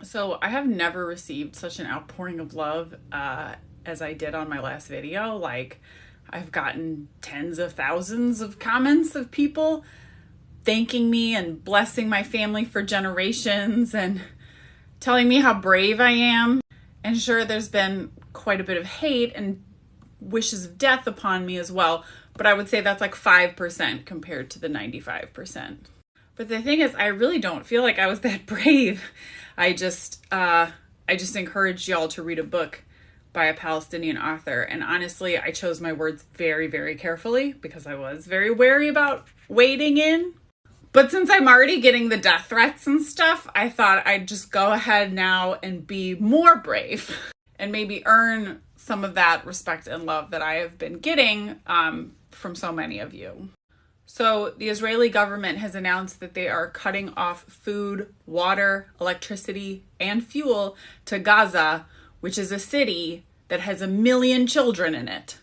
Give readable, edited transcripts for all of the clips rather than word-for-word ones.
So I have never received such an outpouring of love as I did on my last video. Like, I've gotten tens of thousands of comments of people thanking me and blessing my family for generations and telling me how brave I am. And sure, there's been quite a bit of hate and wishes of death upon me as well, but I would say that's like 5% compared to the 95%. But the thing is, I really don't feel like I was that brave. I just encouraged y'all to read a book by a Palestinian author. And honestly, I chose my words very, very carefully because I was very wary about wading in. But since I'm already getting the death threats and stuff, I thought I'd just go ahead now and be more brave and maybe earn some of that respect and love that I have been getting from so many of you. So the Israeli government has announced that they are cutting off food, water, electricity, and fuel to Gaza, which is a city that has 1 million children in it.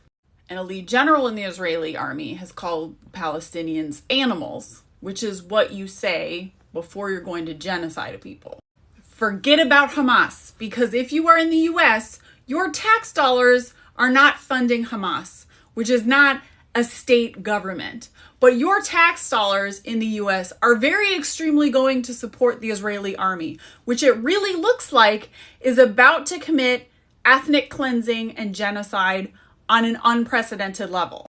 An elite general in the Israeli army has called Palestinians animals, which is what you say before you're going to genocide a people. Forget about Hamas, because if you are in the US, your tax dollars are not funding Hamas, which is not a state government. But your tax dollars in the US are very extremely going to support the Israeli army, which it really looks like is about to commit ethnic cleansing and genocide on an unprecedented level.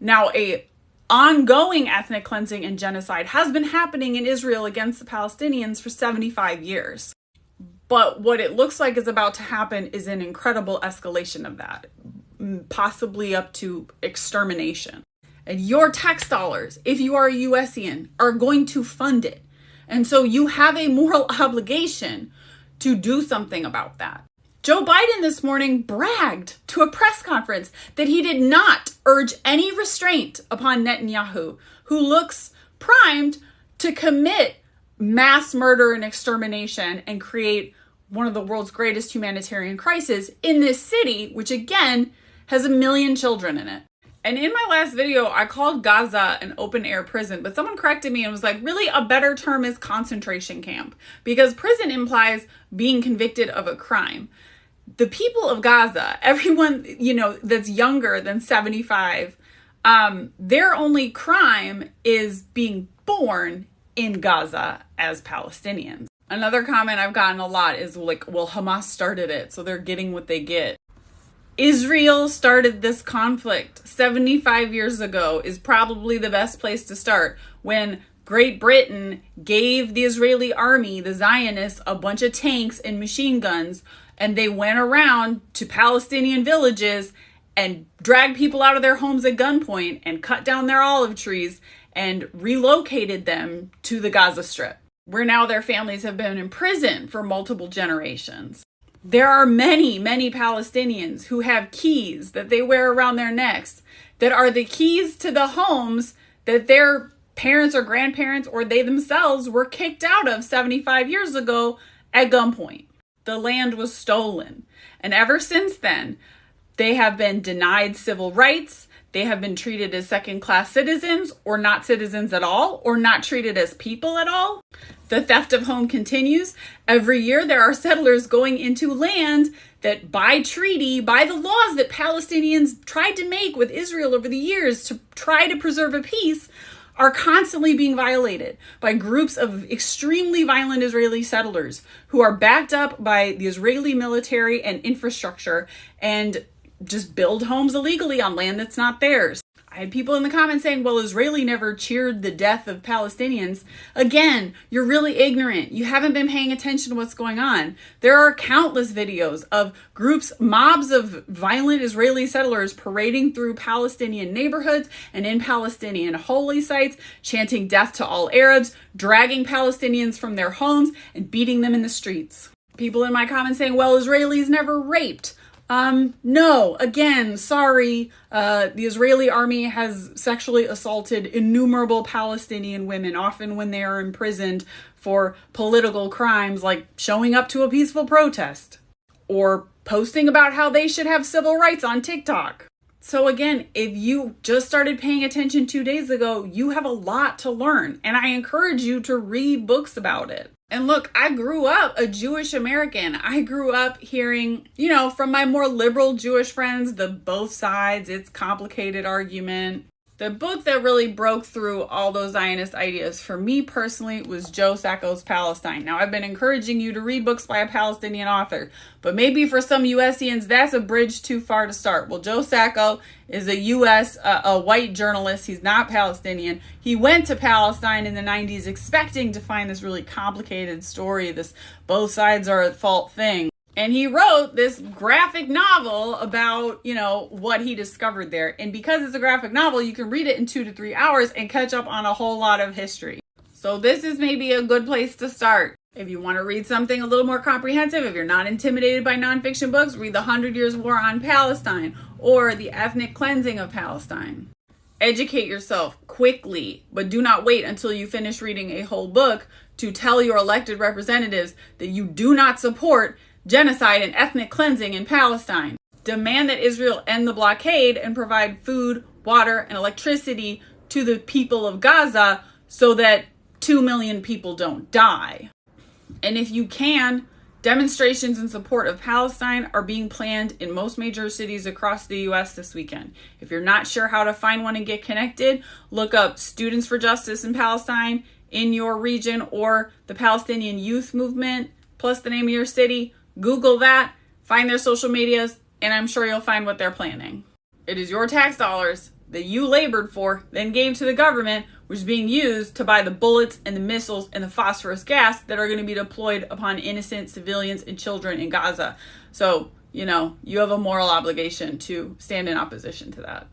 Now, a ongoing ethnic cleansing and genocide has been happening in Israel against the Palestinians for 75 years. But what it looks like is about to happen is an incredible escalation of that, possibly up to extermination. And your tax dollars, if you are a USian, are going to fund it. And so you have a moral obligation to do something about that. Joe Biden this morning bragged to a press conference that he did not urge any restraint upon Netanyahu, who looks primed to commit mass murder and extermination and create one of the world's greatest humanitarian crises in this city, which again has 1 million children in it. And in my last video, I called Gaza an open air prison, but someone corrected me and was like, really, a better term is concentration camp, because prison implies being convicted of a crime. The people of Gaza, everyone, that's younger than 75, their only crime is being born in Gaza as Palestinians. Another comment I've gotten a lot is like, well, Hamas started it, so they're getting what they get. Israel started this conflict 75 years ago is probably the best place to start, when Great Britain gave the Israeli army, the Zionists, a bunch of tanks and machine guns, and they went around to Palestinian villages and dragged people out of their homes at gunpoint and cut down their olive trees and relocated them to the Gaza Strip, where now their families have been in prison for multiple generations. There are many, many Palestinians who have keys that they wear around their necks that are the keys to the homes that their parents or grandparents or they themselves were kicked out of 75 years ago at gunpoint. The land was stolen. And ever since then, they have been denied civil rights. They have been treated as second-class citizens or not citizens at all, or not treated as people at all. The theft of home continues. Every year there are settlers going into land that by treaty, by the laws that Palestinians tried to make with Israel over the years to try to preserve a peace, are constantly being violated by groups of extremely violent Israeli settlers who are backed up by the Israeli military and infrastructure and just build homes illegally on land that's not theirs. I had people in the comments saying, well, Israeli never cheered the death of Palestinians. Again, you're really ignorant. You haven't been paying attention to what's going on. There are countless videos of groups, mobs of violent Israeli settlers parading through Palestinian neighborhoods and in Palestinian holy sites, chanting death to all Arabs, dragging Palestinians from their homes and beating them in the streets. People in my comments saying, well, Israelis never raped. No, again, sorry. The Israeli army has sexually assaulted innumerable Palestinian women, often when they are imprisoned for political crimes like showing up to a peaceful protest or posting about how they should have civil rights on TikTok. So again, if you just started paying attention 2 days ago, you have a lot to learn, and I encourage you to read books about it. And look, I grew up a Jewish American. I grew up hearing, from my more liberal Jewish friends, the both sides, it's complicated argument. The book that really broke through all those Zionist ideas for me personally was Joe Sacco's Palestine. Now, I've been encouraging you to read books by a Palestinian author, but maybe for some USians, that's a bridge too far to start. Well, Joe Sacco is a white journalist. He's not Palestinian. He went to Palestine in the 90s expecting to find this really complicated story, this both sides are at fault thing. And he wrote this graphic novel about, what he discovered there. And because it's a graphic novel, you can read it in 2 to 3 hours and catch up on a whole lot of history. So this is maybe a good place to start. If you want to read something a little more comprehensive, if you're not intimidated by nonfiction books, read The 100 Years' War on Palestine or The Ethnic Cleansing of Palestine. Educate yourself quickly, but do not wait until you finish reading a whole book to tell your elected representatives that you do not support genocide and ethnic cleansing in Palestine. Demand that Israel end the blockade and provide food, water, and electricity to the people of Gaza so that 2 million people don't die. And if you can, demonstrations in support of Palestine are being planned in most major cities across the U.S. this weekend. If you're not sure how to find one and get connected, look up Students for Justice in Palestine in your region or the Palestinian Youth Movement, plus the name of your city. Google that, find their social medias, and I'm sure you'll find what they're planning. It is your tax dollars that you labored for, then gave to the government, which is being used to buy the bullets and the missiles and the phosphorus gas that are going to be deployed upon innocent civilians and children in Gaza. So, you have a moral obligation to stand in opposition to that.